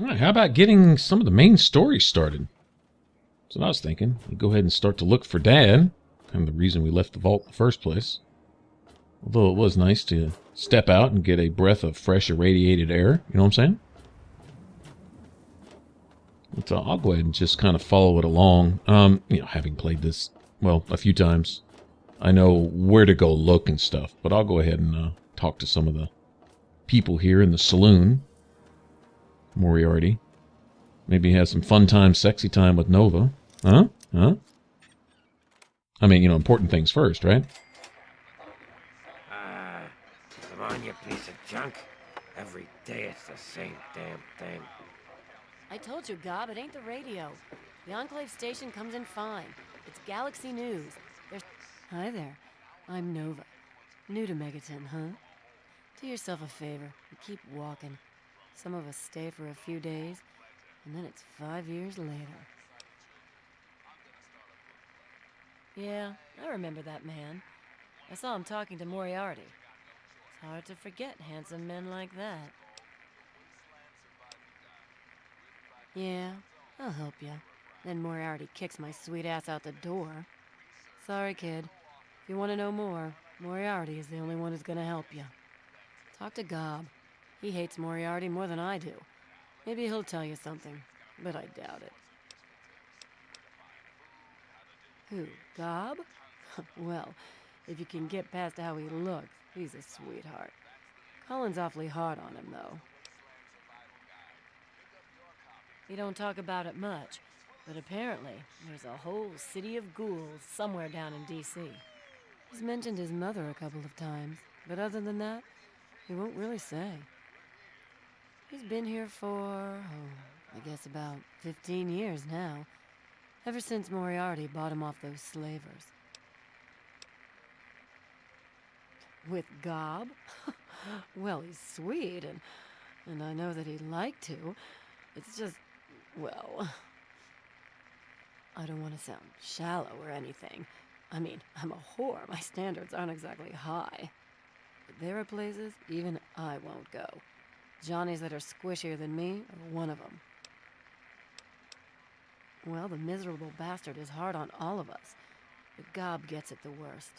All right, how about getting some of the main story started? That's what I was thinking. We go ahead and start to look for Dad. Kind of the reason we left the vault in the first place. Although it was nice to step out and get a breath of fresh irradiated air. You know what I'm saying? But I'll go ahead and just kind of follow it along. Having played this, well, a few times, I know where to go look and stuff. But I'll go ahead and talk to some of the people here in the saloon. Moriarty. Maybe have some fun time, sexy time with Nova. Huh? Huh? I mean, important things first, right? Come on, you piece of junk. Every day it's the same damn thing. I told you, Gob, it ain't the radio. The Enclave station comes in fine. It's Galaxy News. There's... Hi there. I'm Nova. New to Megaton, huh? Do yourself a favor and keep walking. Some of us stay for a few days, and then it's 5 years later. Yeah, I remember that man. I saw him talking to Moriarty. It's hard to forget handsome men like that. Yeah, I'll help you. Then Moriarty kicks my sweet ass out the door. Sorry, kid. If you want to know more, Moriarty is the only one who's gonna help you. Talk to Gob. He hates Moriarty more than I do. Maybe he'll tell you something, but I doubt it. Who, Gob? Well, if you can get past how he looks, he's a sweetheart. Colin's awfully hard on him, though. He don't talk about it much, but apparently there's a whole city of ghouls somewhere down in D.C. He's mentioned his mother a couple of times, but other than that, he won't really say. He's been here for, I guess about 15 years now, ever since Moriarty bought him off those slavers. With Gob? Well, he's sweet, and I know that he'd like to. It's just, well, I don't want to sound shallow or anything. I mean, I'm a whore. My standards aren't exactly high. But there are places even I won't go. Johnnies that are squishier than me are one of them. Well, the miserable bastard is hard on all of us, but Gob gets it the worst.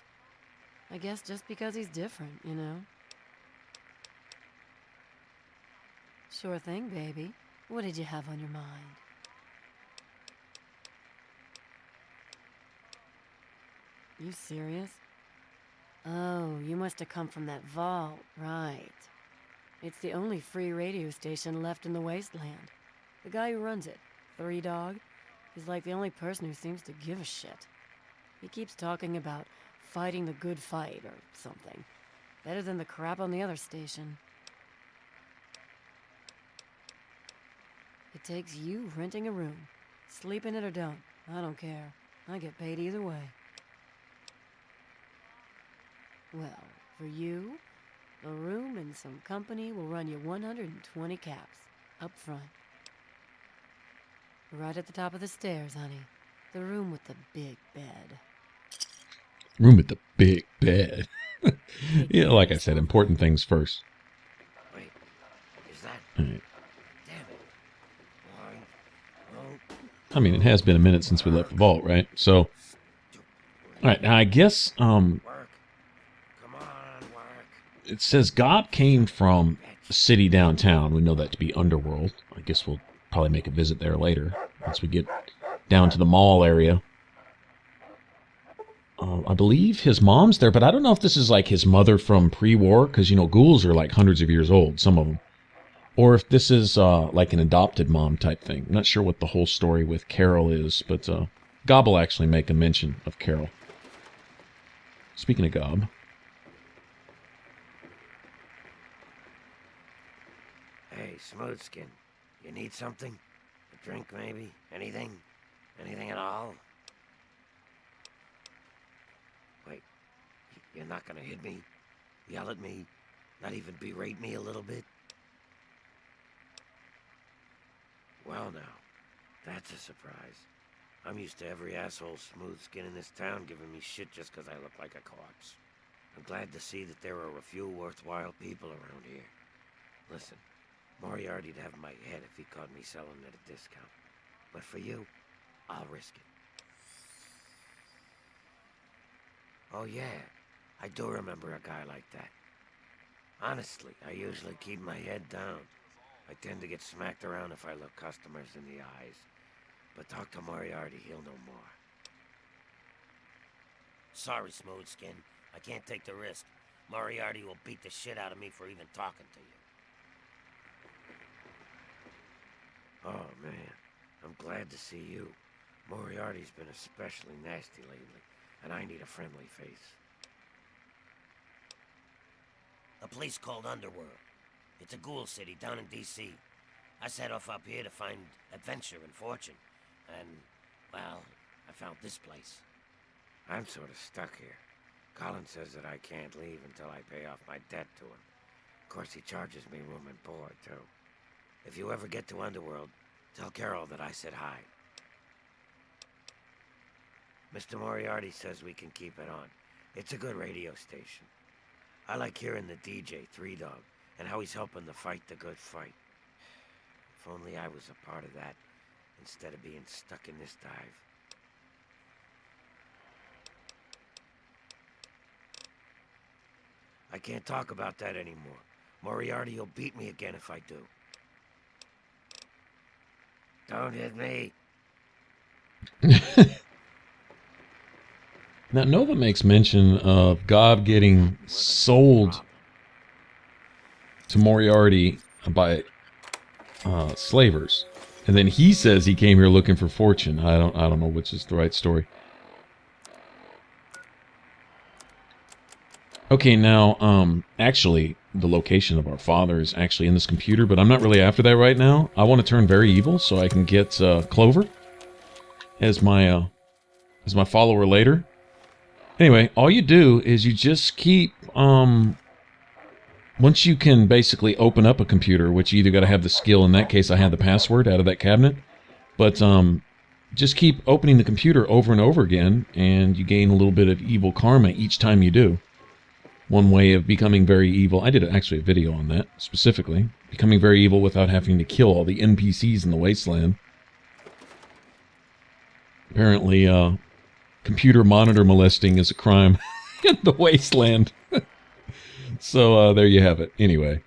I guess just because he's different, you know? Sure thing, baby. What did you have on your mind? You serious? Oh, you must have come from that vault, right. It's the only free radio station left in the wasteland. The guy who runs it, Three Dog, is like the only person who seems to give a shit. He keeps talking about fighting the good fight or something. Better than the crap on the other station. It takes you renting a room. Sleep in it or don't. I don't care. I get paid either way. Well, for you, a room and some company will run you 120 caps. Up front. Right at the top of the stairs, honey. The room with the big bed. Room with the big bed. Like I said, important things first. Wait, is that... All right. Damn it. Why? Oh. I mean, it has been a minute since we left the vault, right? So, all right, now I guess Work. Come on, work. it says Gob came from a city downtown. We know that to be Underworld. I guess we'll probably make a visit there later once we get down to the mall area. I believe his mom's there, but I don't know if this is like his mother from pre-war, because, ghouls are like hundreds of years old, some of them. Or if this is like an adopted mom type thing. I'm not sure what the whole story with Carol is, but Gob will actually make a mention of Carol. Speaking of Gob. Hey, Smoothskin, you need something? A drink, maybe? Anything? Anything at all? Wait, you're not gonna hit me? Yell at me? Not even berate me a little bit? Well now, that's a surprise. I'm used to every asshole Smoothskin in this town giving me shit just 'cause I look like a corpse. I'm glad to see that there are a few worthwhile people around here. Listen, Moriarty'd have my head if he caught me selling at a discount. But for you, I'll risk it. Oh yeah, I do remember a guy like that. Honestly, I usually keep my head down. I tend to get smacked around if I look customers in the eyes. But talk to Moriarty, he'll know more. Sorry, Smoothskin. I can't take the risk. Moriarty will beat the shit out of me for even talking to you. Oh, man. I'm glad to see you. Moriarty's been especially nasty lately, and I need a friendly face. A place called Underworld. It's a ghoul city down in D.C. I set off up here to find adventure and fortune. And, well, I found this place. I'm sort of stuck here. Colin says that I can't leave until I pay off my debt to him. Of course, he charges me room and board, too. If you ever get to Underworld, tell Carol that I said hi. Mr. Moriarty says we can keep it on. It's a good radio station. I like hearing the DJ, Three Dog, and how he's helping to fight the good fight. If only I was a part of that, instead of being stuck in this dive. I can't talk about that anymore. Moriarty will beat me again if I do. Don't hit me. Now, Nova makes mention of Gob getting sold to Moriarty by slavers, and then he says he came here looking for fortune. I don't know which is the right story. Okay, now, actually, the location of our father is actually in this computer, but I'm not really after that right now. I want to turn very evil so I can get Clover as my follower later. Anyway, all you do is you just keep, once you can basically open up a computer, which you either got to have the skill, in that case I had the password out of that cabinet, but just keep opening the computer over and over again, and you gain a little bit of evil karma each time you do. One way of becoming very evil, I did actually a video on that, specifically, becoming very evil without having to kill all the NPCs in the wasteland. Apparently, computer monitor molesting is a crime in the wasteland. So, there you have it. Anyway.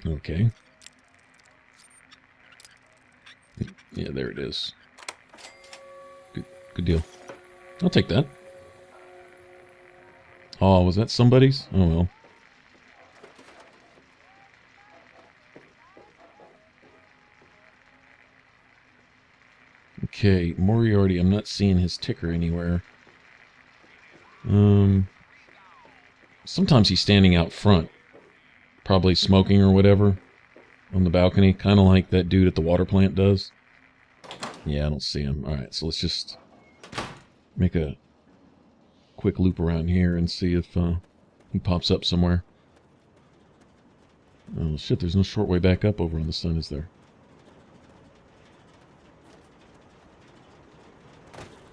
Okay. Yeah, there it is. Good deal. I'll take that. Oh, was that somebody's? Oh, well. Okay, Moriarty, I'm not seeing his ticker anywhere. Sometimes he's standing out front. Probably smoking or whatever. On the balcony. Kind of like that dude at the water plant does. Yeah, I don't see him. Alright, so let's just make a quick loop around here and see if he pops up somewhere. Oh shit, there's no short way back up over on the sun, is there?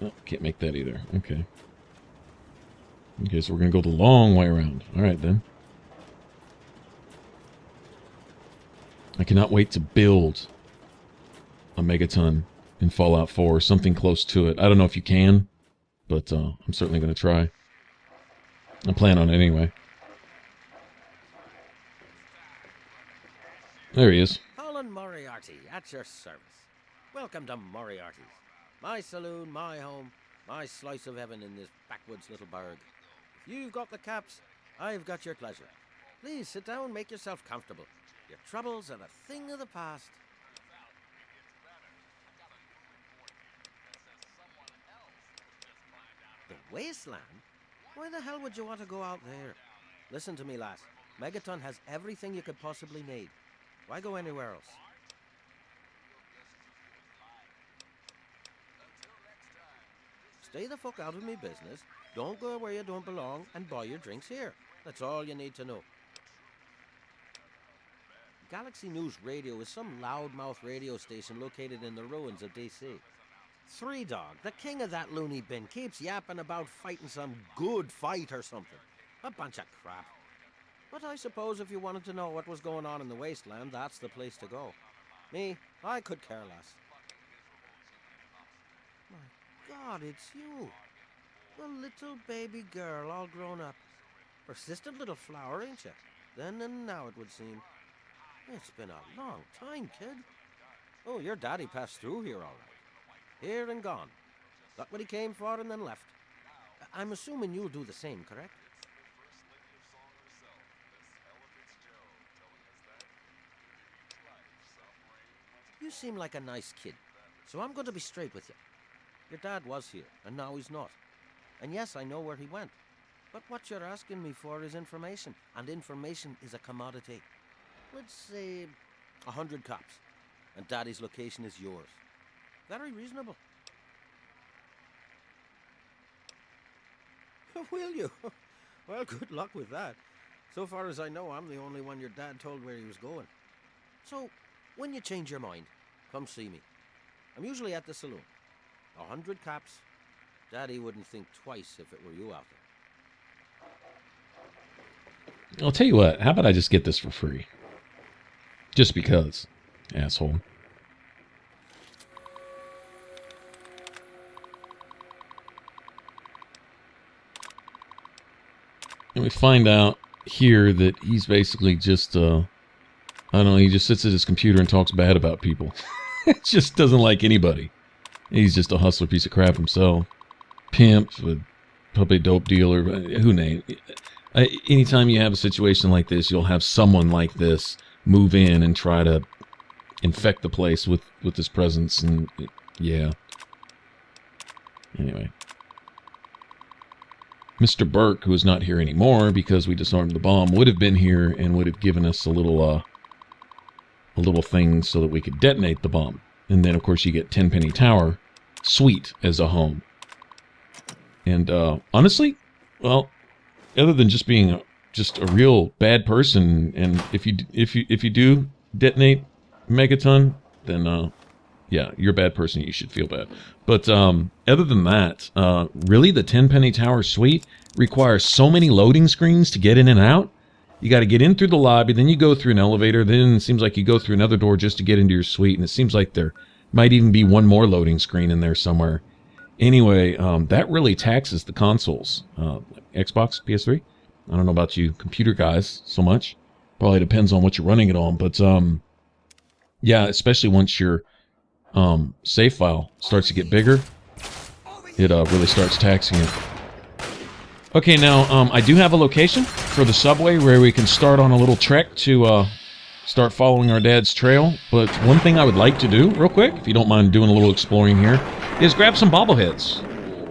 Oh, can't make that either. Okay. Okay, so we're going to go the long way around. Alright then. I cannot wait to build a megaton in Fallout 4, or something close to it. I don't know if you can, but I'm certainly going to try. I plan on it anyway. There he is. Colin Moriarty, at your service. Welcome to Moriarty's. My saloon, my home, my slice of heaven in this backwoods little burg. If you've got the caps, I've got your pleasure. Please sit down, make yourself comfortable. Your troubles are a thing of the past. The wasteland? Why the hell would you want to go out there? Listen to me, lass. Megaton has everything you could possibly need. Why go anywhere else? Stay the fuck out of me business, don't go where you don't belong, and buy your drinks here. That's all you need to know. Galaxy News Radio is some loudmouth radio station located in the ruins of D.C. Three Dog, the king of that loony bin, keeps yapping about fighting some good fight or something. A bunch of crap. But I suppose if you wanted to know what was going on in the wasteland, that's the place to go. Me, I could care less. My God, it's you. The little baby girl all grown up. Persistent little flower, ain't you? Then and now, it would seem. It's been a long time, kid. Oh, your daddy passed through here all right. Here and gone. Got what he came for and then left. I'm assuming you'll do the same, correct? You seem like a nice kid, so I'm going to be straight with you. Your dad was here, and now he's not. And yes, I know where he went. But what you're asking me for is information, and information is a commodity. Let's say 100 cops, and Daddy's location is yours. Very reasonable. Will you? Well, good luck with that. So far as I know, I'm the only one your dad told where he was going. So, when you change your mind, come see me. I'm usually at the saloon. 100 cops. Daddy wouldn't think twice if it were you out there. I'll tell you what, how about I just get this for free? Just because, asshole. And we find out here that he's basically just, I don't know, he just sits at his computer and talks bad about people. Just doesn't like anybody. He's just a hustler piece of crap himself. Pimp, probably dope dealer, who knows? Anytime you have a situation like this, you'll have someone like this move in and try to infect the place with his presence, and yeah. Anyway. Mr. Burke, who is not here anymore because we disarmed the bomb, would have been here and would have given us a little thing so that we could detonate the bomb. And then, of course, you get Tenpenny Tower Suite as a home. And honestly, well, other than just being just a real bad person, and if you do detonate Megaton, then yeah, you're a bad person. You should feel bad. But other than that, really, the Tenpenny Tower Suite requires so many loading screens to get in and out. You got to get in through the lobby, then you go through an elevator, then it seems like you go through another door just to get into your suite, and it seems like there might even be one more loading screen in there somewhere. Anyway, that really taxes the consoles. Xbox, PS3. I don't know about you computer guys so much. Probably depends on what you're running it on, but yeah, especially once your save file starts to get bigger, it really starts taxing it. Okay, now I do have a location for the subway where we can start on a little trek to start following our dad's trail. But one thing I would like to do, real quick, if you don't mind doing a little exploring here, is grab some bobbleheads.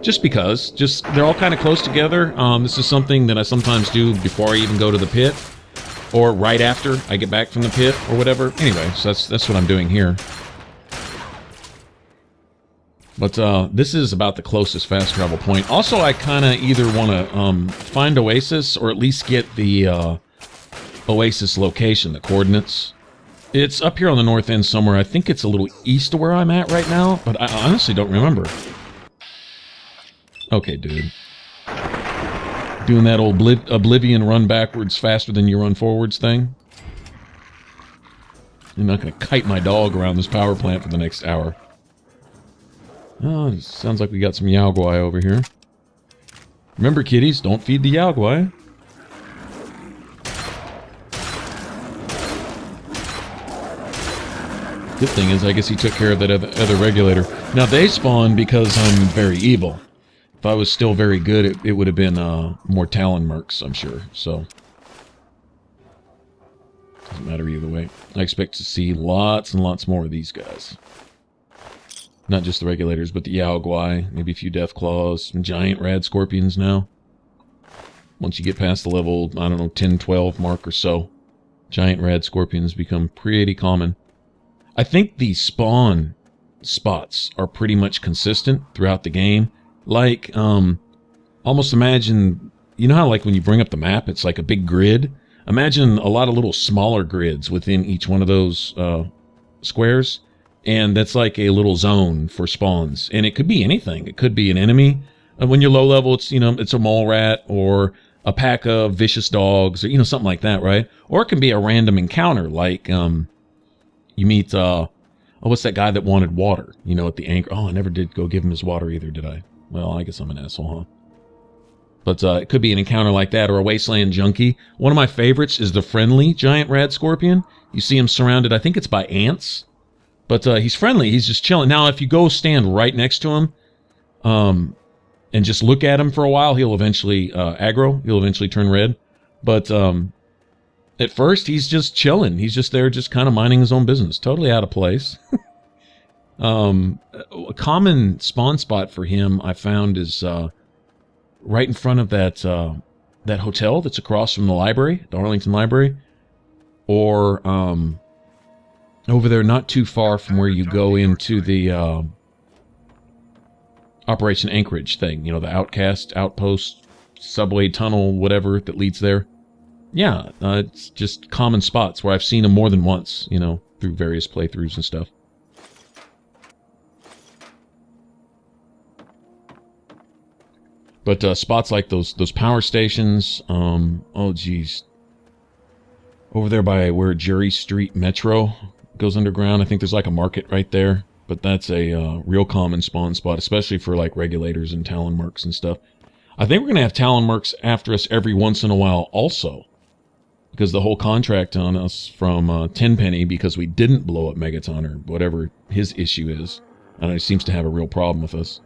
Just because. They're all kind of close together. This is something that I sometimes do before I even go to the pit, or right after I get back from the pit, or whatever. Anyway, so that's what I'm doing here. But this is about the closest fast travel point. Also, I kind of either want to find Oasis, or at least get the Oasis location, the coordinates. It's up here on the north end somewhere. I think it's a little east of where I'm at right now, but I honestly don't remember. Okay, dude. Doing that old Oblivion run backwards faster than you run forwards thing. I'm not going to kite my dog around this power plant for the next hour. Oh, it sounds like we got some Yaogwai over here. Remember, kiddies, don't feed the Yaogwai. Good thing is, I guess he took care of that other regulator. Now, they spawn because I'm very evil. If I was still very good, it would have been more Talon Mercs, I'm sure. So, doesn't matter either way. I expect to see lots and lots more of these guys. Not just the regulators, but the Yaogwai, maybe a few Death Claws, some giant rad scorpions now. Once you get past the level, I don't know, 10, 12 mark or so, giant rad scorpions become pretty common. I think the spawn spots are pretty much consistent throughout the game. Like, almost imagine, you know how like when you bring up the map, it's like a big grid? Imagine a lot of little smaller grids within each one of those squares, and that's like a little zone for spawns. And it could be anything. It could be an enemy. When you're low level, it's, you know, it's a mole rat or a pack of vicious dogs or, you know, something like that, right? Or it can be a random encounter, like you meet what's that guy that wanted water, you know, at the anchor. Oh, I never did go give him his water either, did I? Well, I guess I'm an asshole, huh? But it could be an encounter like that, or a wasteland junkie. One of my favorites is the friendly giant rad scorpion. You see him surrounded, I think it's by ants. But he's friendly, he's just chilling. Now, if you go stand right next to him, and just look at him for a while, he'll eventually aggro. He'll eventually turn red. But at first, he's just chilling. He's just there, just kind of minding his own business. Totally out of place. A common spawn spot for him, I found, is right in front of that that hotel that's across from the library, the Arlington Library. Or over there, not too far from where you go into the Operation Anchorage thing, you know, the Outcast, Outpost, subway tunnel, whatever that leads there. Yeah, it's just common spots where I've seen them more than once, you know, through various playthroughs and stuff. But spots like those power stations, oh geez, over there by where Jerry Street Metro goes underground, I think there's like a market right there. But that's a real common spawn spot, especially for like regulators and talon mercs and stuff. I think we're going to have talon mercs after us every once in a while also. Because the whole contract on us from Tenpenny, because we didn't blow up Megaton or whatever his issue is. And he seems to have a real problem with us.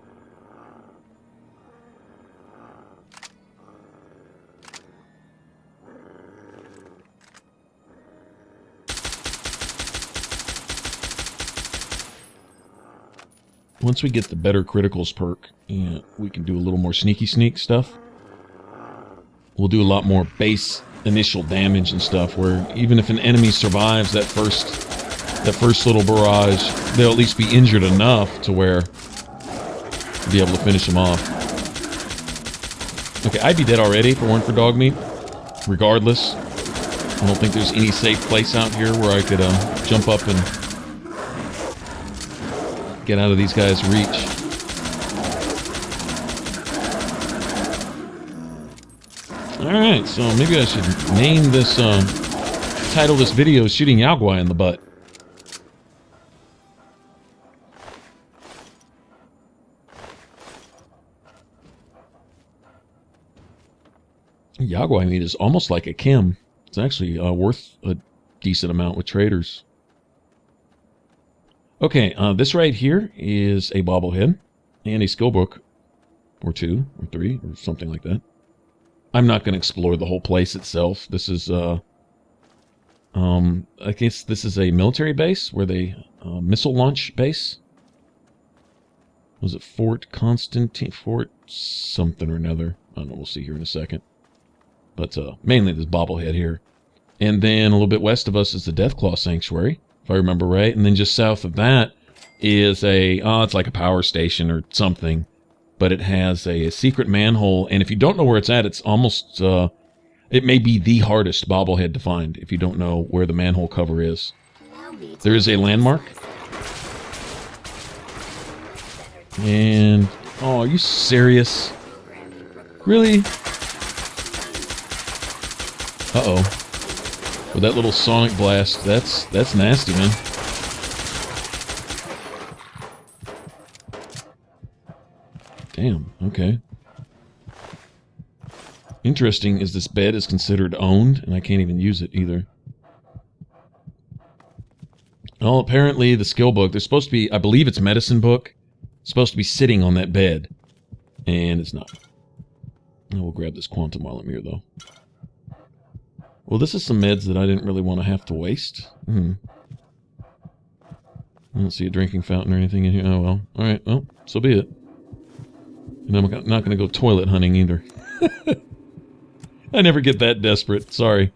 Once we get the better criticals perk, yeah, we can do a little more sneaky sneak stuff. We'll do a lot more base initial damage and stuff, where even if an enemy survives that first little barrage, they'll at least be injured enough to where you'll be able to finish them off. Okay, I'd be dead already if it weren't for dog meat. Regardless, I don't think there's any safe place out here where I could jump up and get out of these guys' reach. Alright, so maybe I should name this, title this video Shooting Yaogwai in the Butt. Yaogwai meat is almost like a chem. It's actually worth a decent amount with traders. Okay, this right here is a bobblehead and a skill book, or 2, or 3, or something like that. I'm not going to explore the whole place itself. This is, I guess this is a military base, where they, missile launch base. Was it Fort Constantine? Fort something or another. I don't know, we'll see here in a second. But, mainly this bobblehead here. And then a little bit west of us is the Deathclaw Sanctuary, if I remember right. And then just south of that is it's like a power station or something. But it has a secret manhole. And if you don't know where it's at, it's almost, it may be the hardest bobblehead to find if you don't know where the manhole cover is. There is a landmark. And, oh, are you serious? Really? Uh-oh. With that little sonic blast, that's nasty, man. Damn, okay. Interesting is this bed is considered owned, and I can't even use it either. Well, apparently the skill book, there's supposed to be, I believe it's medicine book, supposed to be sitting on that bed, and it's not. I will grab this quantum while I'm here, though. Well, this is some meds that I didn't really want to have to waste. I don't see a drinking fountain or anything in here. Oh, well. Alright, well, so be it. And I'm not going to go toilet hunting either. I never get that desperate. Sorry.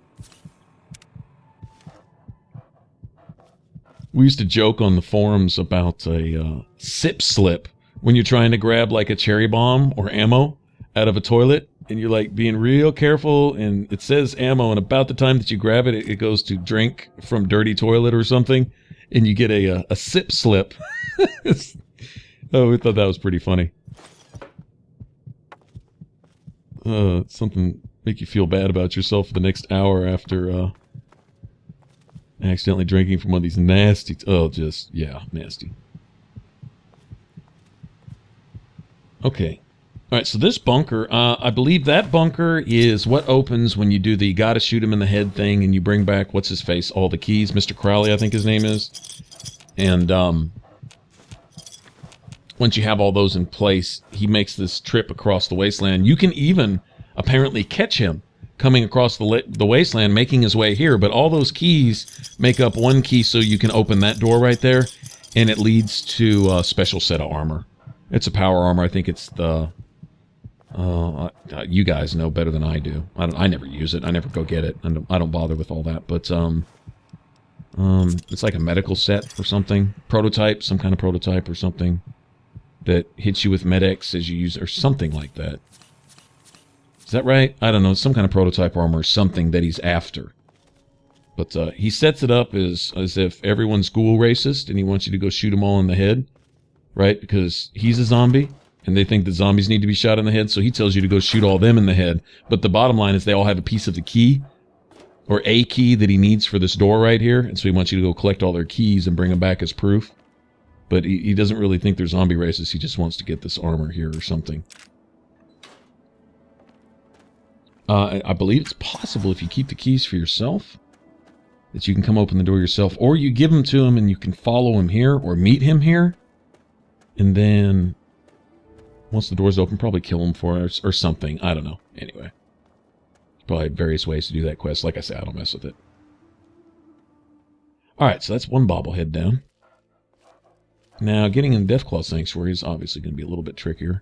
We used to joke on the forums about a sip slip when you're trying to grab like a cherry bomb or ammo out of a toilet. and you're like being real careful, and it says ammo, and about the time that you grab it, it goes to drink from dirty toilet or something, and you get a sip slip. Oh, we thought that was pretty funny. Something make you feel bad about yourself for the next hour after accidentally drinking from one of these nasty, nasty. Okay. All right, so this bunker, I believe that bunker is what opens when you do the gotta shoot him in the head thing, and you bring back, what's his face, all the keys, Mr. Crowley, I think his name is. And once you have all those in place, he makes this trip across the wasteland. You can even apparently catch him coming across the wasteland, making his way here, but all those keys make up one key, so you can open that door right there, and it leads to a special set of armor. It's a power armor. I think it's the... you guys know better than I do. I never use it. I never go get it. I don't bother with all that, but it's like a medical set or something. Prototype, some kind of prototype or something that hits you with Med-X as you use, or something like that. Is that right? I don't know. Some kind of prototype armor or something that he's after. But he sets it up as if everyone's ghoul racist, and he wants you to go shoot them all in the head, right? Because he's a zombie, and they think that zombies need to be shot in the head, so he tells you to go shoot all them in the head. But the bottom line is they all have a piece of the key, or a key that he needs for this door right here, and so he wants you to go collect all their keys and bring them back as proof. But he doesn't really think they're zombie racists. He just wants to get this armor here or something. I believe it's possible if you keep the keys for yourself that you can come open the door yourself, or you give them to him and you can follow him here or meet him here, and then once the door's open, probably kill him for us or something. I don't know. Anyway, probably various ways to do that quest. Like I said, I don't mess with it. All right, so that's one bobblehead down. Now, getting in the Deathclaw Sanctuary is obviously going to be a little bit trickier.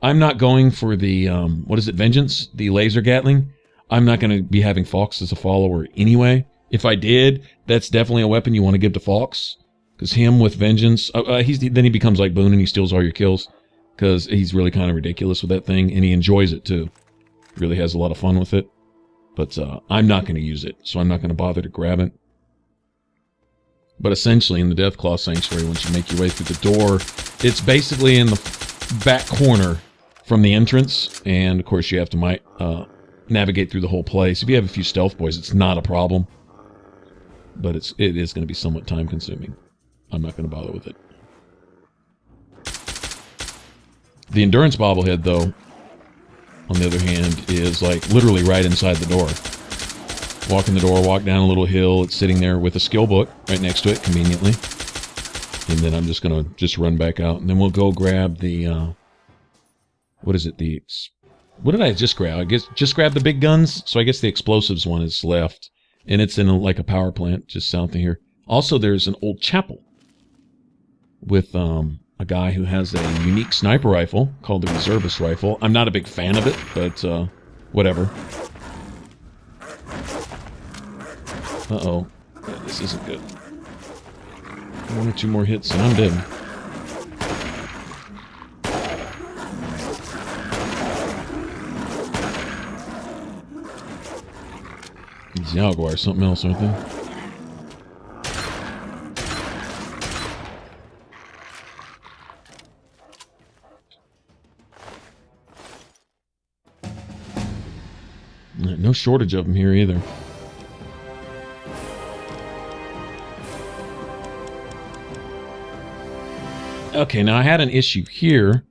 I'm not going for the, what is it, Vengeance? The laser Gatling. I'm not going to be having Fox as a follower anyway. If I did, that's definitely a weapon you want to give to Fox. Because him with Vengeance, then he becomes like Boone and he steals all your kills. Because he's really kind of ridiculous with that thing, and he enjoys it too. Really has a lot of fun with it. But I'm not going to use it, so I'm not going to bother to grab it. But essentially, in the Deathclaw Sanctuary, once you make your way through the door, it's basically in the back corner from the entrance, and of course you have to navigate through the whole place. If you have a few stealth boys, it's not a problem, but it is going to be somewhat time consuming. I'm not going to bother with it. The Endurance bobblehead, though, on the other hand, is like literally right inside the door. Walk in the door, walk down a little hill, it's sitting there with a skill book right next to it, conveniently. And then I'm just going to run back out, and then we'll go grab the, what is it, what did I just grab? I guess just grab the big guns, so I guess the explosives one is left. And it's in like a power plant just south of here. Also, there's an old chapel with a guy who has a unique sniper rifle called the Reservist Rifle. I'm not a big fan of it, but whatever. Uh-oh. Yeah, this isn't good. One or two more hits and I'm dead. These Jaguars are something else, aren't they? No shortage of them here either. Okay, now I had an issue here.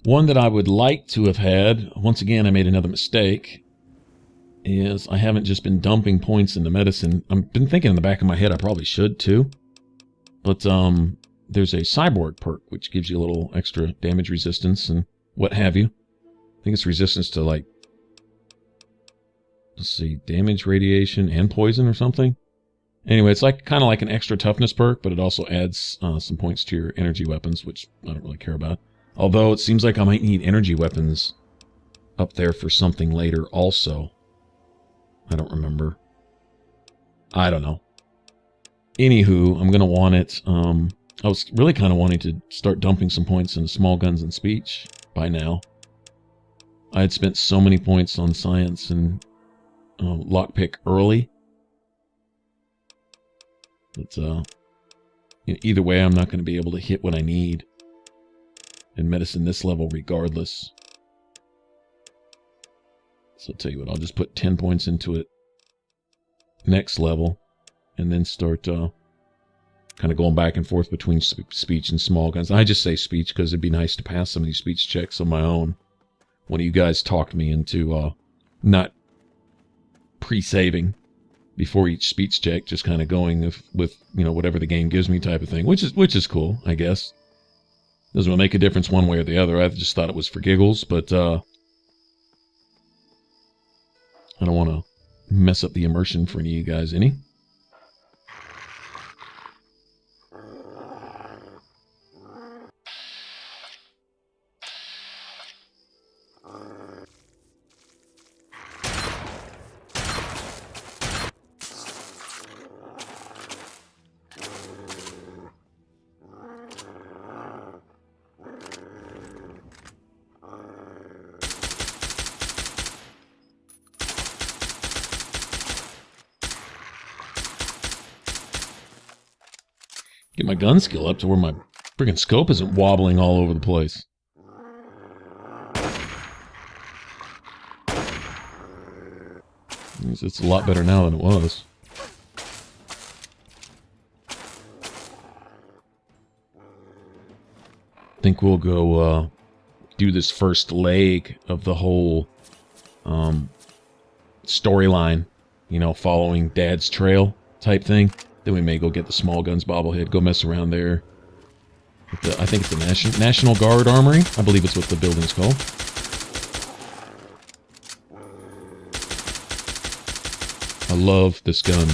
One that I would like to have had, once again I made another mistake, is I haven't just been dumping points into medicine. I've been thinking in the back of my head I probably should too. But there's a cyborg perk which gives you a little extra damage resistance and what have you. I think it's resistance to like, let's see, damage, radiation, and poison or something. Anyway, it's like kind of like an extra toughness perk, but it also adds some points to your energy weapons, which I don't really care about. Although it seems like I might need energy weapons up there for something later also. I don't remember. I don't know. Anywho, I'm going to want it. I was really kind of wanting to start dumping some points into small guns and speech by now. I had spent so many points on science and lockpick early. But either way, I'm not going to be able to hit what I need in medicine this level regardless. So I'll tell you what, I'll just put 10 points into it next level and then start kind of going back and forth between speech and small guns. I just say speech because it'd be nice to pass some of these speech checks on my own. One of you guys talked me into not pre-saving before each speech check, just kind of going with you know, whatever the game gives me type of thing, which is cool, I guess. Doesn't really make a difference one way or the other. I just thought it was for giggles, but I don't want to mess up the immersion for any of you guys any. Get my gun skill up to where my freaking scope isn't wobbling all over the place. It's a lot better now than it was. I think we'll go do this first leg of the whole storyline, you know, following Dad's trail type thing. Then we may go get the small guns bobblehead, go mess around there. I think it's the National Guard Armory. I believe it's what the building's called. I love this gun.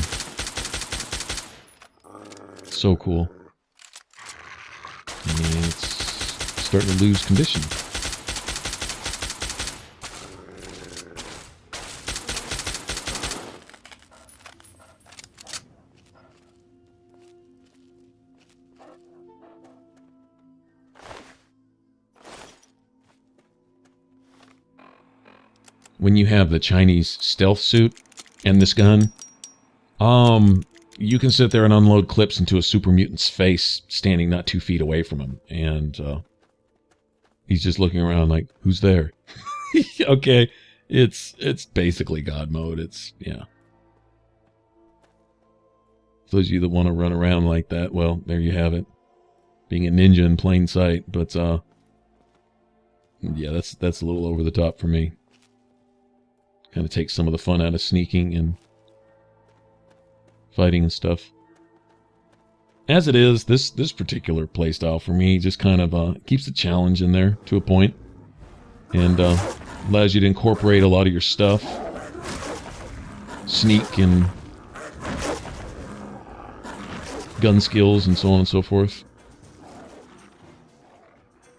So cool. And it's starting to lose condition. When you have the Chinese stealth suit and this gun, you can sit there and unload clips into a super mutant's face standing not 2 feet away from him. And he's just looking around like, who's there? Okay, it's basically God mode. It's, yeah. For those of you that want to run around like that, well, there you have it. Being a ninja in plain sight. But, yeah, that's a little over the top for me. Kind of takes some of the fun out of sneaking and fighting and stuff. As it is, this particular playstyle for me just kind of keeps the challenge in there to a point, and allows you to incorporate a lot of your stuff, sneak and gun skills and so on and so forth.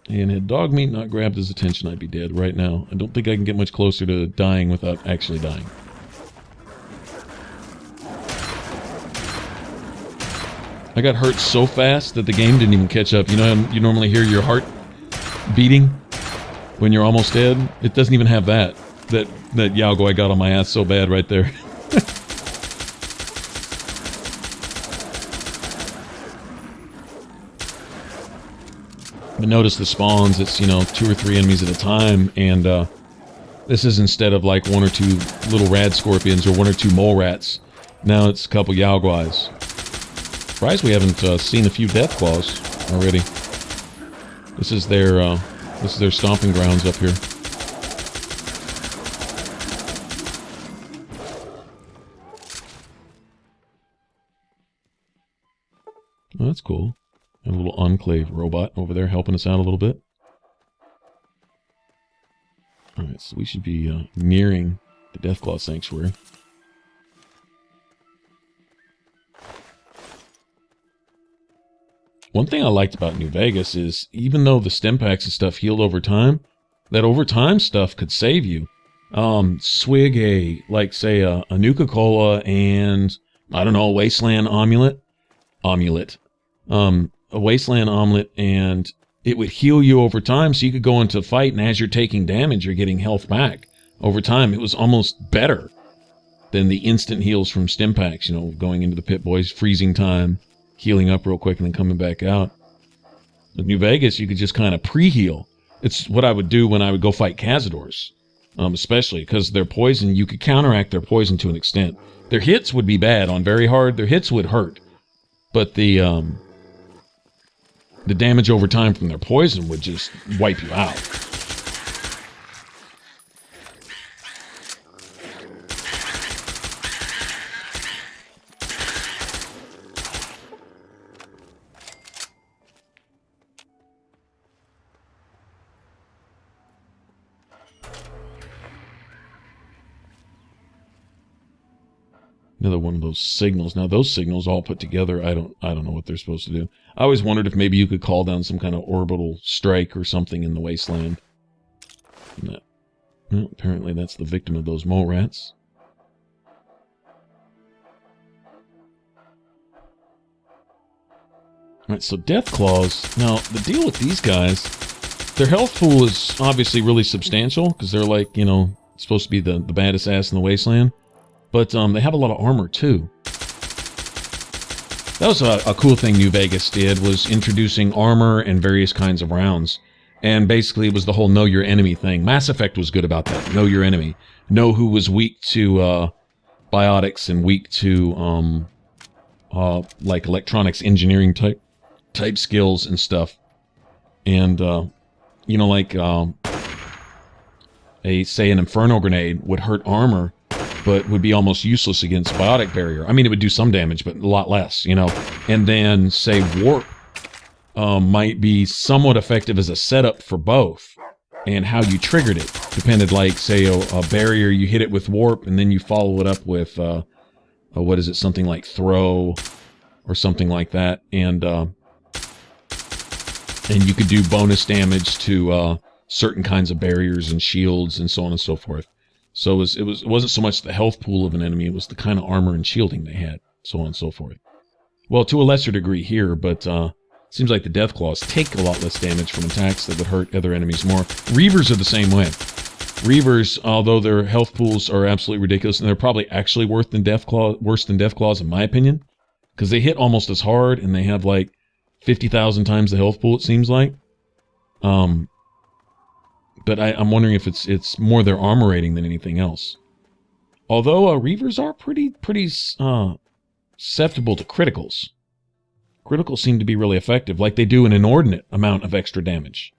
And had dog meat not grabbed his attention, I'd be dead right now. I don't think I can get much closer to dying without actually dying. I got hurt so fast that the game didn't even catch up. You know, you normally hear your heart beating when you're almost dead. It doesn't even have that. That Yaogo I got on my ass so bad right there. But notice the spawns, it's, you know, 2 or 3 enemies at a time, and this is instead of like 1 or 2 little rad scorpions or 1 or 2 mole rats. Now it's a couple Yaoguais. Surprised we haven't seen a few death claws already. This is their stomping grounds up here. Oh, that's cool. A little enclave robot over there helping us out a little bit. Alright, so we should be nearing the Deathclaw Sanctuary. One thing I liked about New Vegas is, even though the stim packs and stuff healed over time, that over time stuff could save you. Swig a, like, say, a Nuka-Cola and, I don't know, a Wasteland omelet. A Wasteland omelet, and it would heal you over time, so you could go into a fight, and as you're taking damage, you're getting health back over time. It was almost better than the instant heals from stim packs, you know, going into the Pit Boys, freezing time, healing up real quick, and then coming back out. With New Vegas, you could just kind of pre-heal. It's what I would do when I would go fight Cazadors, especially because their poison, you could counteract their poison to an extent. Their hits would be bad on very hard. Their hits would hurt, but the damage over time from their poison would just wipe you out. Another one of those signals. Now those signals all put together, I don't know what they're supposed to do. I always wondered if maybe you could call down some kind of orbital strike or something in the wasteland. No. Well, apparently that's the victim of those mole rats. Alright, so Death Claws. Now, the deal with these guys, their health pool is obviously really substantial, because they're like, you know, supposed to be the baddest ass in the wasteland. But they have a lot of armor, too. That was a cool thing New Vegas did, was introducing armor and various kinds of rounds. And basically, it was the whole know your enemy thing. Mass Effect was good about that. Know your enemy. Know who was weak to biotics and weak to like electronics engineering type skills and stuff. And, you know, like say an Inferno grenade would hurt armor, but would be almost useless against biotic barrier. I mean, it would do some damage, but a lot less, you know. And then, say, warp might be somewhat effective as a setup for both, and how you triggered it depended. Like, say, a barrier, you hit it with warp, and then you follow it up with what is it? Something like throw, or something like that, and you could do bonus damage to certain kinds of barriers and shields and so on and so forth. So it wasn't so much the health pool of an enemy, it was the kind of armor and shielding they had, so on and so forth. Well, to a lesser degree here, but seems like the Death Claws take a lot less damage from attacks that would hurt other enemies more. Reavers are the same way. Reavers, although their health pools are absolutely ridiculous, and they're probably actually worse than Death Claws in my opinion, because they hit almost as hard, and they have like 50,000 times the health pool, it seems like. But I'm wondering if it's more their armor rating than anything else. Although Reavers are pretty susceptible to criticals. Criticals seem to be really effective, like they do an inordinate amount of extra damage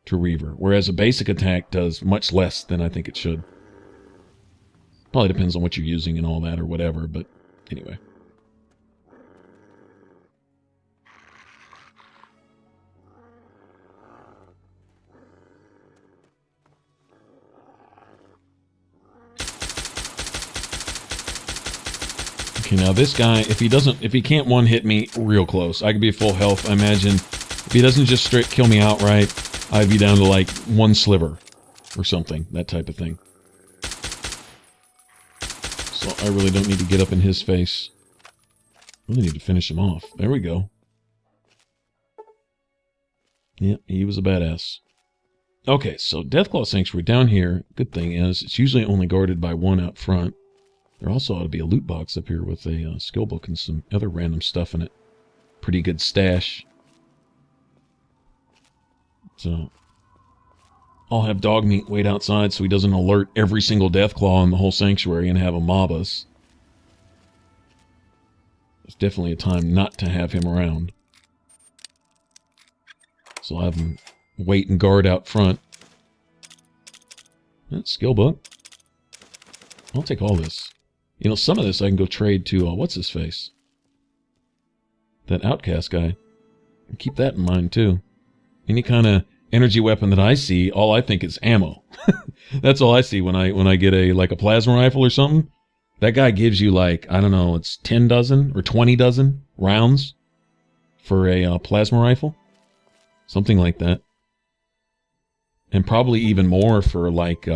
to Reaver, whereas a basic attack does much less than I think it should. Probably depends on what you're using and all that or whatever, but anyway. Okay, now this guy, if he can't one-hit me real close, I could be full health. I imagine if he doesn't just straight kill me outright, I'd be down to like one sliver or something, that type of thing. So I really don't need to get up in his face. Really need to finish him off. There we go. Yeah, he was a badass. Okay, so Deathclaw Sanctuary down here. Good thing is, it's usually only guarded by one out front. There also ought to be a loot box up here with a skill book and some other random stuff in it. Pretty good stash. So, I'll have dog meat wait outside so he doesn't alert every single Deathclaw in the whole sanctuary and have him mob us. It's definitely a time not to have him around. So I'll have him wait and guard out front. Skill book. I'll take all this. You know, some of this I can go trade to, what's his face? That outcast guy. Keep that in mind, too. Any kind of energy weapon that I see, all I think is ammo. That's all I see when I get a plasma rifle or something. That guy gives you like, I don't know, it's 10 dozen or 20 dozen rounds for a plasma rifle. Something like that. And probably even more for like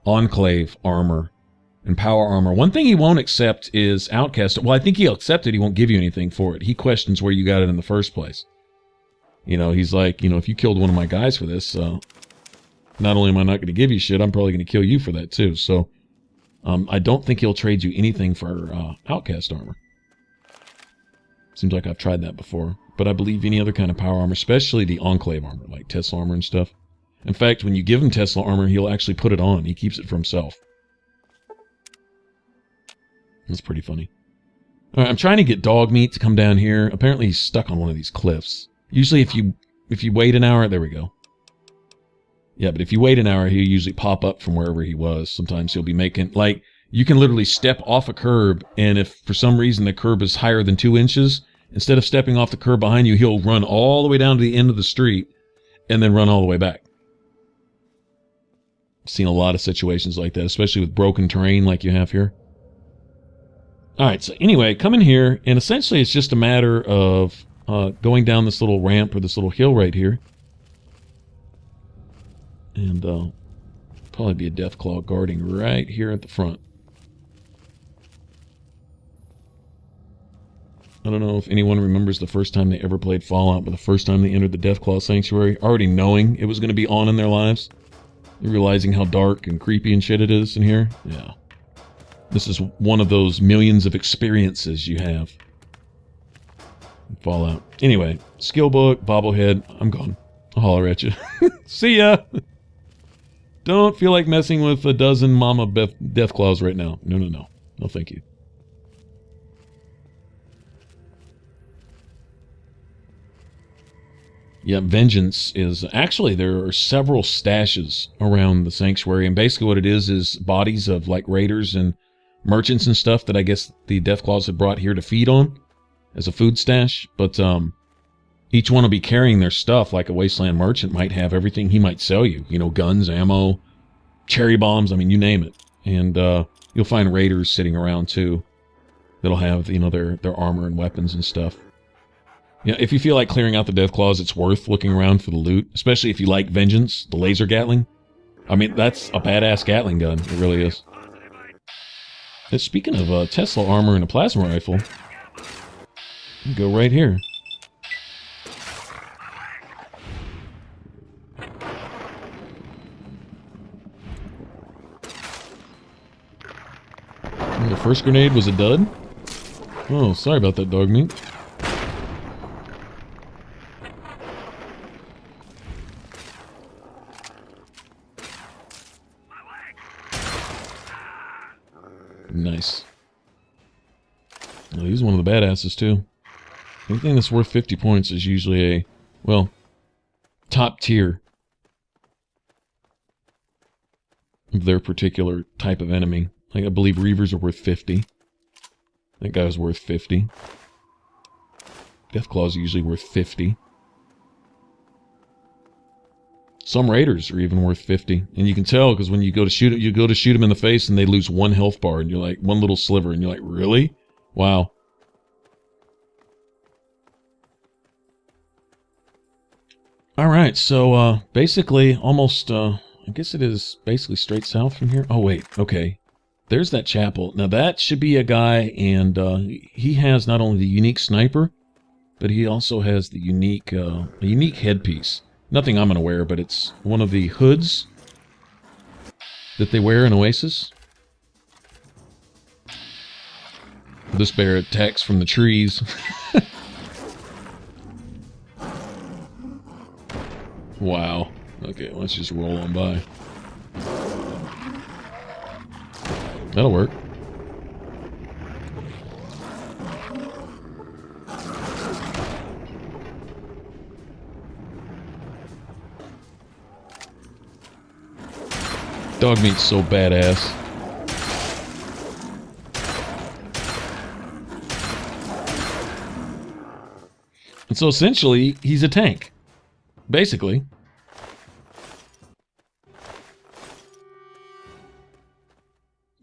Enclave armor and power armor. One thing he won't accept is Outcast. Well, I think he'll accept it. He won't give you anything for it. He questions where you got it in the first place. You know, he's like, you know, if you killed one of my guys for this, not only am I not going to give you shit, I'm probably going to kill you for that too. So, I don't think he'll trade you anything for outcast armor. Seems like I've tried that before. But I believe any other kind of power armor, especially the Enclave armor, like Tesla armor and stuff. In fact, when you give him Tesla armor, he'll actually put it on. He keeps it for himself. That's pretty funny. All right, I'm trying to get dog meat to come down here. Apparently he's stuck on one of these cliffs. Usually if you wait an hour, there we go. Yeah, but if you wait an hour, he'll usually pop up from wherever he was. Sometimes he'll be making, like, you can literally step off a curb, and if for some reason the curb is higher than 2 inches, instead of stepping off the curb behind you, he'll run all the way down to the end of the street and then run all the way back. I've seen a lot of situations like that, especially with broken terrain like you have here. Alright, so anyway, come in here, and essentially it's just a matter of going down this little ramp or this little hill right here. And probably be a Deathclaw guarding right here at the front. I don't know if anyone remembers the first time they ever played Fallout, but the first time they entered the Deathclaw Sanctuary, already knowing it was going to be on in their lives, realizing how dark and creepy and shit it is in here. Yeah. This is one of those millions of experiences you have in Fallout. Anyway, skill book, bobblehead, I'm gone. I'll holler at you. See ya! Don't feel like messing with a dozen mama Deathclaws right now. No, no, no. No, thank you. Yeah, Vengeance is... Actually, there are several stashes around the Sanctuary, and basically what it is bodies of, like, raiders and merchants and stuff that I guess the Deathclaws have brought here to feed on as a food stash. But, each one will be carrying their stuff, like a Wasteland merchant might have everything he might sell you. You know, guns, ammo, cherry bombs, I mean, you name it. And you'll find raiders sitting around, too, that'll have, you know, their armor and weapons and stuff. Yeah, if you feel like clearing out the Deathclaws, it's worth looking around for the loot, especially if you like Vengeance, the laser Gatling. I mean, that's a badass Gatling gun. It really is. And speaking of Tesla armor and a plasma rifle, you go right here. The first grenade was a dud? Oh, sorry about that, dog meat. Nice. Well, he's one of the badasses, too. Anything that's worth 50 points is usually a, well, top tier of their particular type of enemy. Like, I believe Reavers are worth 50. That guy was worth 50. Deathclaws are usually worth 50. Some raiders are even worth 50. And you can tell because when you go to shoot them in the face and they lose 1 health bar and you're like, one little sliver, and you're like, really? Wow. Alright, so basically almost, I guess it is basically straight south from here. Oh wait, okay. There's that chapel. Now that should be a guy, and he has not only the unique sniper, but he also has the unique headpiece. Nothing I'm going to wear, but it's one of the hoods that they wear in Oasis. This bear attacks from the trees. Wow. Okay, let's just roll on by. That'll work. Dog meat's so badass. And so essentially, he's a tank. Basically.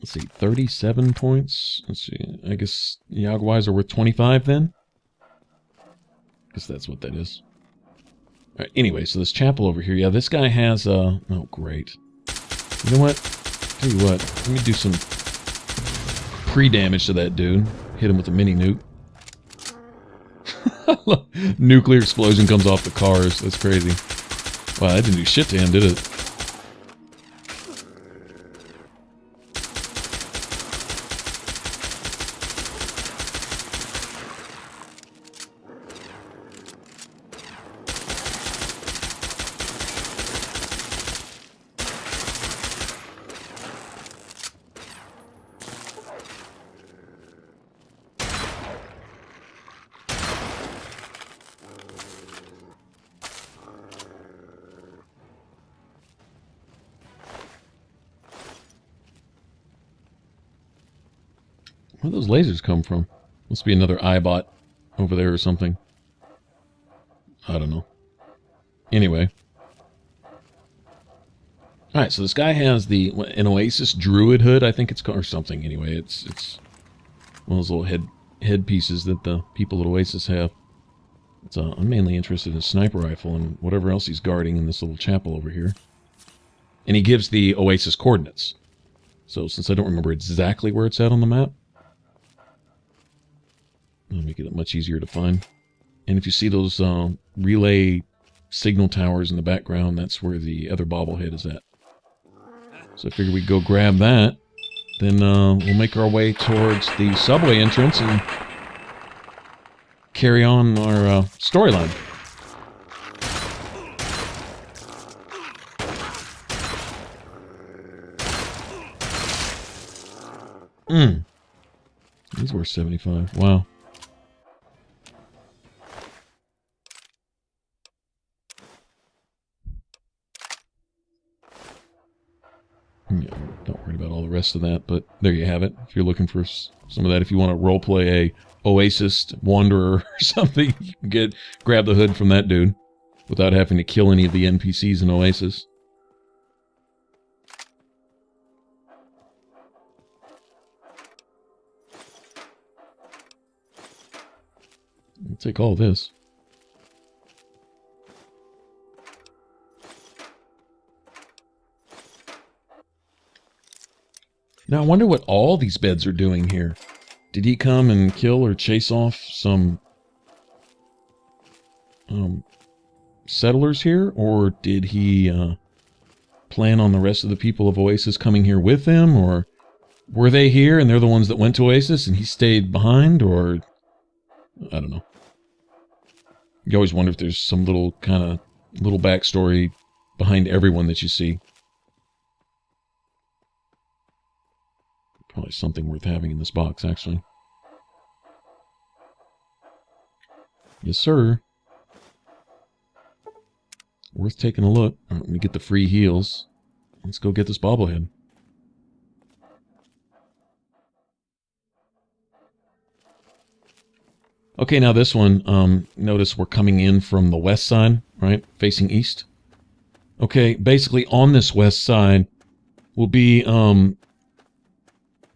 Let's see, 37 points. Let's see, I guess Jaguars are worth 25 then? I guess that's what that is. Alright, anyway, so this chapel over here. Yeah, this guy has, oh, great. You know what? Tell you what, let me do some pre-damage to that dude. Hit him with a mini nuke. Nuclear explosion comes off the cars. That's crazy. Wow, that didn't do shit to him, did it? Where do those lasers come from? Must be another iBot over there or something. I don't know. Anyway. Alright, so this guy has an Oasis Druid hood, I think it's called, or something anyway. It's one of those little head pieces that the people at Oasis have. I'm mainly interested in a sniper rifle and whatever else he's guarding in this little chapel over here. And he gives the Oasis coordinates. So since I don't remember exactly where it's at on the map, I'll make it much easier to find. And if you see those relay signal towers in the background, that's where the other bobblehead is at. So I figured we'd go grab that. Then we'll make our way towards the subway entrance and carry on our storyline. These were 75. Wow. Yeah, don't worry about all the rest of that, but there you have it. If you're looking for some of that, if you want to roleplay a Oasis Wanderer or something, you can grab the hood from that dude without having to kill any of the NPCs in Oasis. I'll take all this. Now I wonder what all these beds are doing here. Did he come and kill or chase off some settlers here? Or did he plan on the rest of the people of Oasis coming here with him? Or were they here and they're the ones that went to Oasis and he stayed behind? Or I don't know. You always wonder if there's some little backstory behind everyone that you see. Probably something worth having in this box, actually. Yes, sir. Worth taking a look. All right, let me get the free heals. Let's go get this bobblehead. Okay, now this one, notice we're coming in from the west side, right? Facing east. Okay, basically on this west side will be,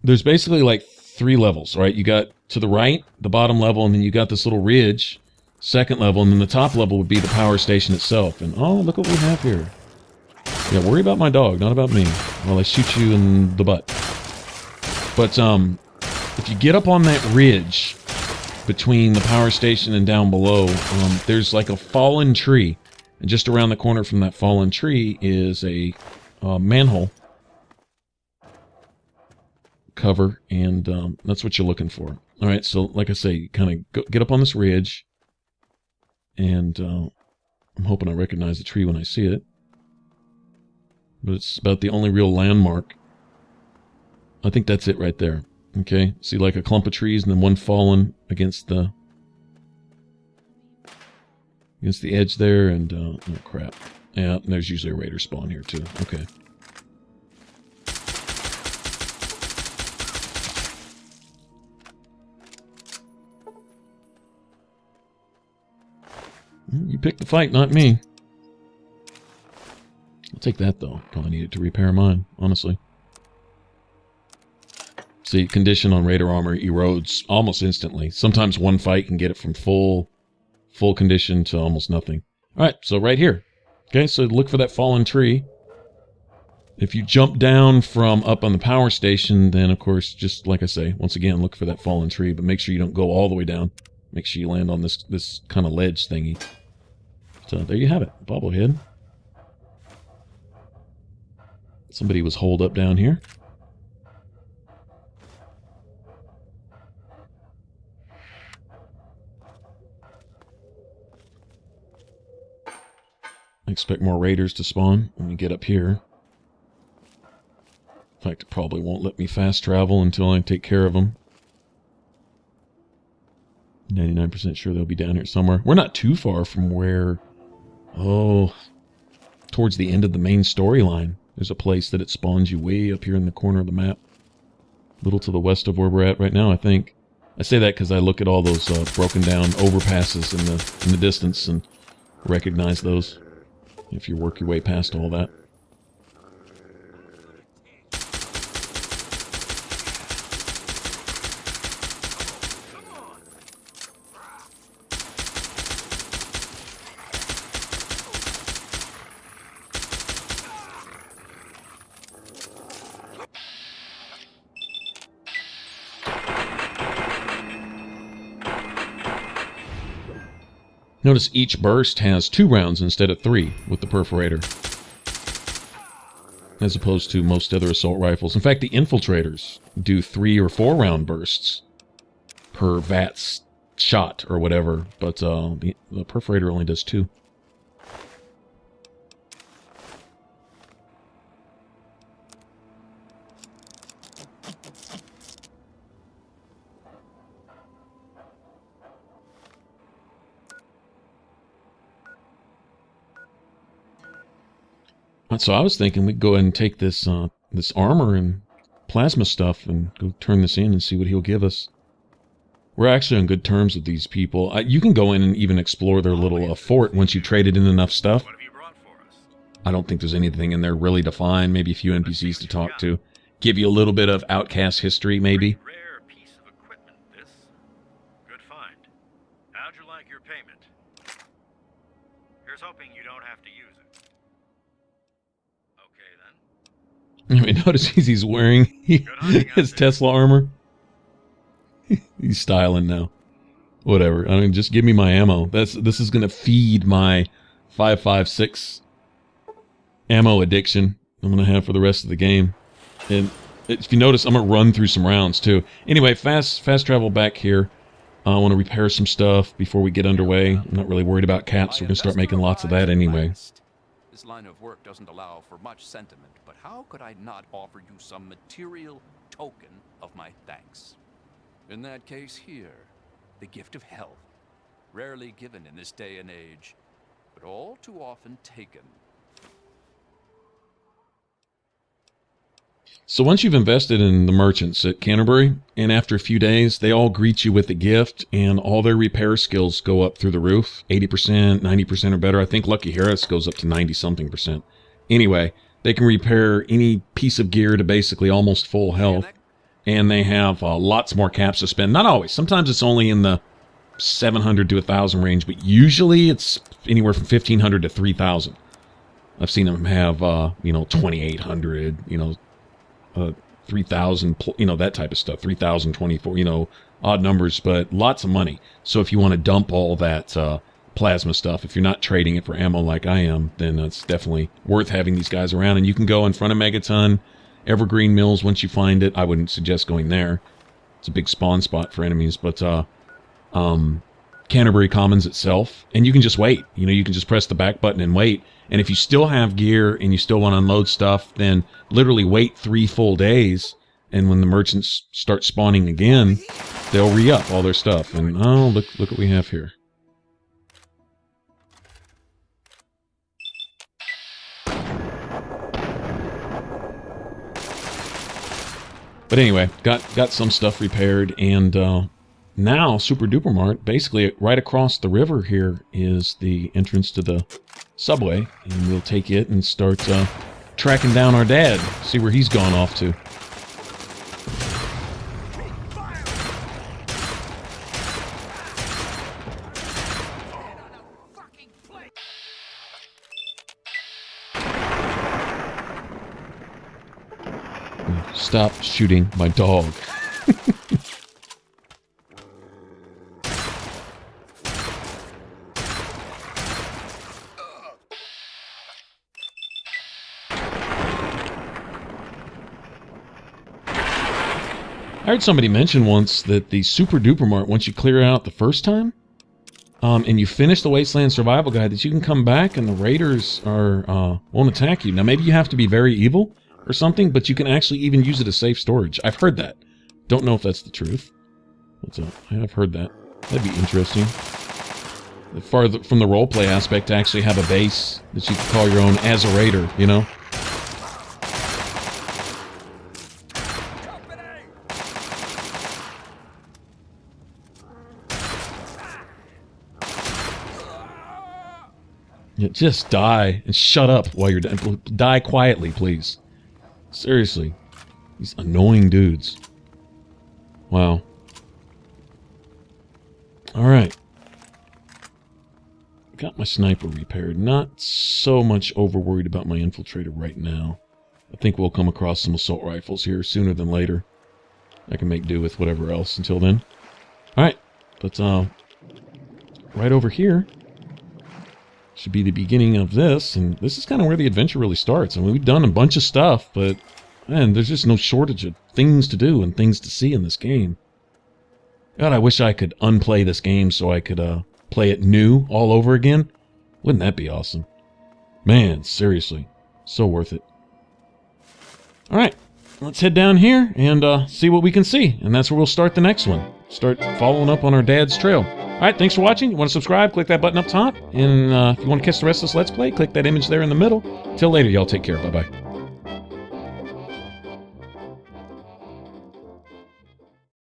there's basically like 3 levels, right? You got to the right, the bottom level, and then you got this little ridge, second level, and then the top level would be the power station itself. And oh, look what we have here. Yeah, worry about my dog, not about me, while I shoot you in the butt. But if you get up on that ridge between the power station and down below, there's like a fallen tree. And just around the corner from that fallen tree is a manhole cover, and that's what you're looking for. All right, so like I say, kind of get up on this ridge, and I'm hoping I recognize the tree when I see it. But it's about the only real landmark. I think that's it right there. Okay, see like a clump of trees and then one fallen against the edge there, and oh crap. Yeah, and there's usually a raider spawn here too. Okay. You picked the fight, not me. I'll take that, though. Probably need it to repair mine, honestly. See, condition on Raider armor erodes almost instantly. Sometimes one fight can get it from full condition to almost nothing. Alright, so right here. Okay, so look for that fallen tree. If you jump down from up on the power station, then, of course, just like I say, once again, look for that fallen tree, but make sure you don't go all the way down. Make sure you land on this kind of ledge thingy. So there you have it, bobblehead. Somebody was holed up down here. I expect more raiders to spawn when we get up here. In fact, it probably won't let me fast travel until I take care of them. 99% sure they'll be down here somewhere. We're not too far from where... Oh, towards the end of the main storyline. There's a place that it spawns you way up here in the corner of the map. A little to the west of where we're at right now, I think. I say that because I look at all those broken down overpasses in the distance and recognize those. If you work your way past all that. Notice each burst has 2 rounds instead of 3 with the perforator, as opposed to most other assault rifles. In fact, the infiltrators do 3 or 4 round bursts per VATS shot or whatever, but the perforator only does 2. So I was thinking we'd go ahead and take this this armor and plasma stuff and go turn this in and see what he'll give us. We're actually on good terms with these people. You can go in and even explore their little fort once you've traded in enough stuff. What have you brought for us? I don't think there's anything in there really to find. Maybe a few NPCs to talk to. Give you a little bit of outcast history, maybe. Pretty rare piece of equipment, this. Good find. How'd you like your payment? Here's hoping you don't have to use it. Okay, then. I mean, notice he's wearing his Tesla armor. He's styling now. Whatever. I mean, just give me my ammo. This is gonna feed my 5.56 ammo addiction I'm gonna have for the rest of the game. And if you notice, I'm gonna run through some rounds too. Anyway, fast travel back here. I want to repair some stuff before we get underway. I'm not really worried about caps. We're gonna start making lots of that anyway. This line of work doesn't allow for much sentiment, but how could I not offer you some material token of my thanks? In that case here, the gift of health. Rarely given in this day and age, but all too often taken. So once you've invested in the merchants at Canterbury, and after a few days, they all greet you with a gift, and all their repair skills go up through the roof. 80%, 90% or better. I think Lucky Harris goes up to 90-something percent. Anyway, they can repair any piece of gear to basically almost full health, and they have lots more caps to spend. Not always. Sometimes it's only in the 700 to 1,000 range, but usually it's anywhere from 1,500 to 3,000. I've seen them have, 2,800, 3,000, that type of stuff. 3,024, odd numbers, but lots of money. So if you want to dump all that plasma stuff, if you're not trading it for ammo like I am, then it's definitely worth having these guys around. And you can go in front of Megaton, Evergreen Mills once you find it. I wouldn't suggest going there. It's a big spawn spot for enemies, but Canterbury Commons itself, and you can just wait. You can just press the back button and wait. And if you still have gear and you still want to unload stuff, then literally wait 3 full days, and when the merchants start spawning again, they'll re-up all their stuff. And oh, look what we have here. But anyway, got some stuff repaired, and now Super Duper Mart, basically right across the river here is the entrance to the subway, and we'll take it and start tracking down our dad, see where he's gone off to. Stop shooting my dog. I heard somebody mention once that the Super Duper Mart, once you clear out the first time, and you finish the Wasteland Survival Guide, that you can come back and the raiders won't attack you. Now, maybe you have to be very evil or something, but you can actually even use it as safe storage. I've heard that. Don't know if that's the truth. What's up? I have heard that. That'd be interesting. Farther from the roleplay aspect, to actually have a base that you can call your own as a raider, you know? Yeah, just die and shut up while you're die quietly, please. Seriously. These annoying dudes. Wow. Alright. Got my sniper repaired. Not so much over worried about my infiltrator right now. I think we'll come across some assault rifles here sooner than later. I can make do with whatever else until then. Alright. But, right over here should be the beginning of this, and this is kind of where the adventure really starts. I mean, we've done a bunch of stuff, but, man, there's just no shortage of things to do and things to see in this game. God, I wish I could unplay this game so I could, play it new all over again. Wouldn't that be awesome? Man, seriously. So worth it. Alright, let's head down here and see what we can see. And that's where we'll start the next one. Start following up on our dad's trail. Alright, thanks for watching. You want to subscribe, click that button up top. And if you want to catch the rest of this Let's Play, click that image there in the middle. Till later, y'all take care. Bye-bye.